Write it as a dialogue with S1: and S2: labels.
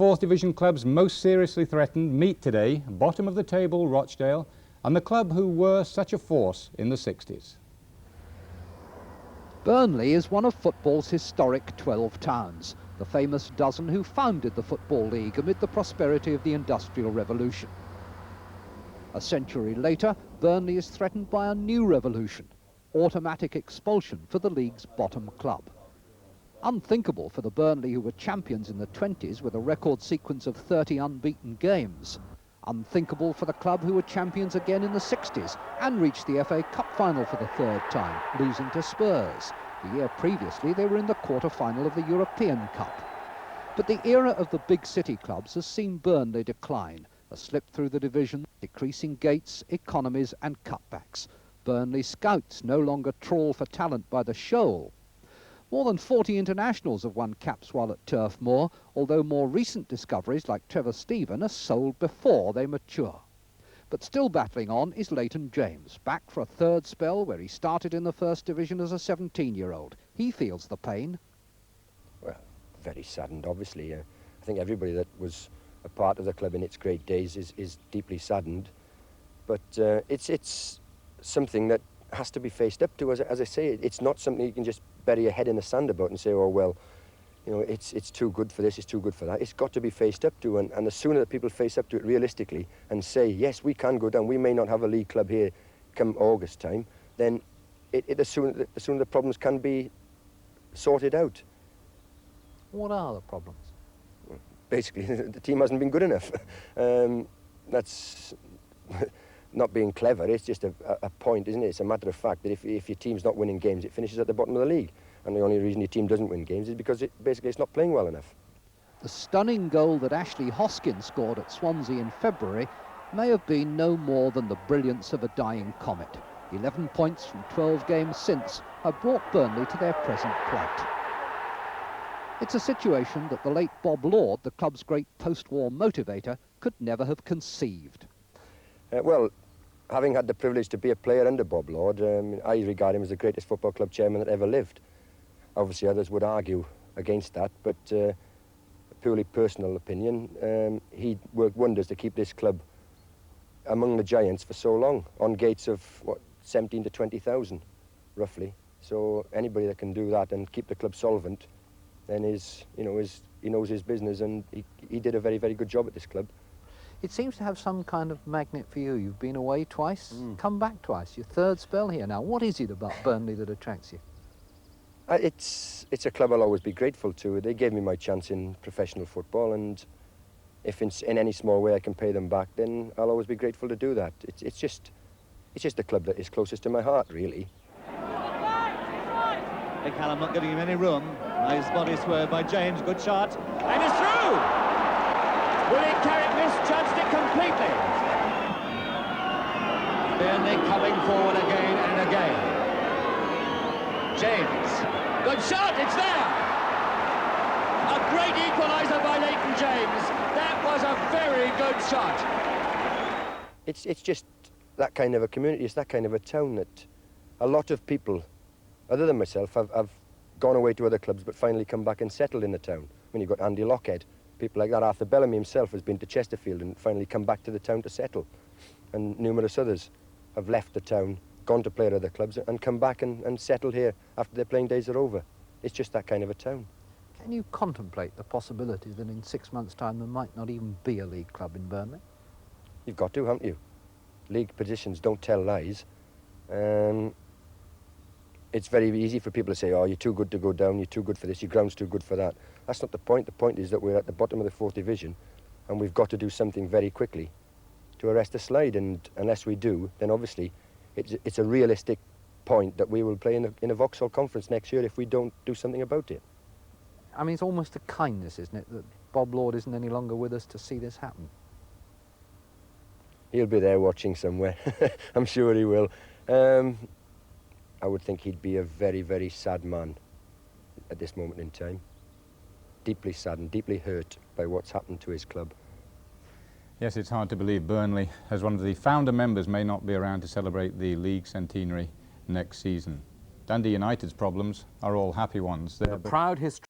S1: Fourth division clubs most seriously threatened meet today, bottom of the table Rochdale and the club who were such a force in the 60s.
S2: Burnley is one of football's historic 12 towns, the famous dozen who founded the Football League amid the prosperity of the Industrial Revolution. A century later, Burnley is threatened by a new revolution, automatic expulsion for the league's bottom club. Unthinkable for the Burnley who were champions in the 20s with a record sequence of 30 unbeaten games. Unthinkable for the club who were champions again in the 60s and reached the FA Cup final for the third time, losing to Spurs. The year previously they were in the quarter-final of the European Cup. But the era of the big city clubs has seen Burnley decline, a slip through the division, decreasing gates, economies and cutbacks. Burnley scouts no longer trawl for talent by the shoal. More than 40 internationals have won caps while at Turf Moor, although more recent discoveries like Trevor Steven are sold before they mature. But still battling on is Leighton James, back for a third spell where he started in the first division as a 17-year-old. He feels the pain.
S3: Well, very saddened, obviously. I think everybody that was a part of the club in its great days is deeply saddened. But it's something that has to be faced up to. As I say, it's not something you can just bury your head in the sand about and say, oh, well, you know, it's too good for this, it's too good for that. It's got to be faced up to, and the sooner that people face up to it realistically and say, yes, we can go down, we may not have a league club here come August time, then the sooner the problems can be sorted out.
S2: What are the problems?
S3: Basically, the team hasn't been good enough. That's not being clever, it's just a point, isn't it? It's a matter of fact that if your team's not winning games, it finishes at the bottom of the league. And the only reason your team doesn't win games is because basically it's not playing well enough.
S2: The stunning goal that Ashley Hoskin scored at Swansea in February may have been no more than the brilliance of a dying comet. 11 points from 12 games since have brought Burnley to their present plight. It's a situation that the late Bob Lord, the club's great post-war motivator, could never have conceived.
S3: Well, having had the privilege to be a player under Bob Lord, I regard him as the greatest football club chairman that ever lived. Obviously others would argue against that, but a purely personal opinion, he worked wonders to keep this club among the giants for so long, on gates of, what, 17 to 20,000, roughly. So anybody that can do that and keep the club solvent, then he knows his business, and he did a very, very good job at this club.
S2: It seems to have some kind of magnet for you. You've been away twice, come back twice, your third spell here now. What is it about Burnley that attracts you?
S3: It's a club I'll always be grateful to. They gave me my chance in professional football, and if in any small way I can pay them back, then I'll always be grateful to do that. It's just a club that is closest to my heart, really.
S4: Big Callum not giving him any room. Nice body swerve by James, good shot, and it's through! Willie Carrick misjudged it completely. Burnley coming forward again and again. James, good shot, it's there! A great equaliser by Leighton James. That was a very good shot.
S3: It's just that kind of a community, it's that kind of a town that a lot of people, other than myself, have gone away to other clubs but finally come back and settled in the town. When you've got Andy Lockhead, people like that. Arthur Bellamy himself has been to Chesterfield and finally come back to the town to settle. And numerous others have left the town, gone to play at other clubs and come back and settled here after their playing days are over. It's just that kind of a town.
S2: Can you contemplate the possibility that in 6 months' time there might not even be a league club in Burnley?
S3: You've got to, haven't you? League positions don't tell lies. It's very easy for people to say, oh, you're too good to go down, you're too good for this, your ground's too good for that. That's not the point. The point is that we're at the bottom of the fourth division and we've got to do something very quickly to arrest the slide, and unless we do, then obviously it's a realistic point that we will play in a Vauxhall Conference next year if we don't do something about it.
S2: I mean, it's almost a kindness, isn't it, that Bob Lord isn't any longer with us to see this happen?
S3: He'll be there watching somewhere. I'm sure he will. I would think he'd be a very, very sad man at this moment in time. Deeply saddened, deeply hurt by what's happened to his club.
S1: Yes, it's hard to believe Burnley, as one of the founder members, may not be around to celebrate the league centenary next season. Dundee United's problems are all happy ones.
S5: The proud history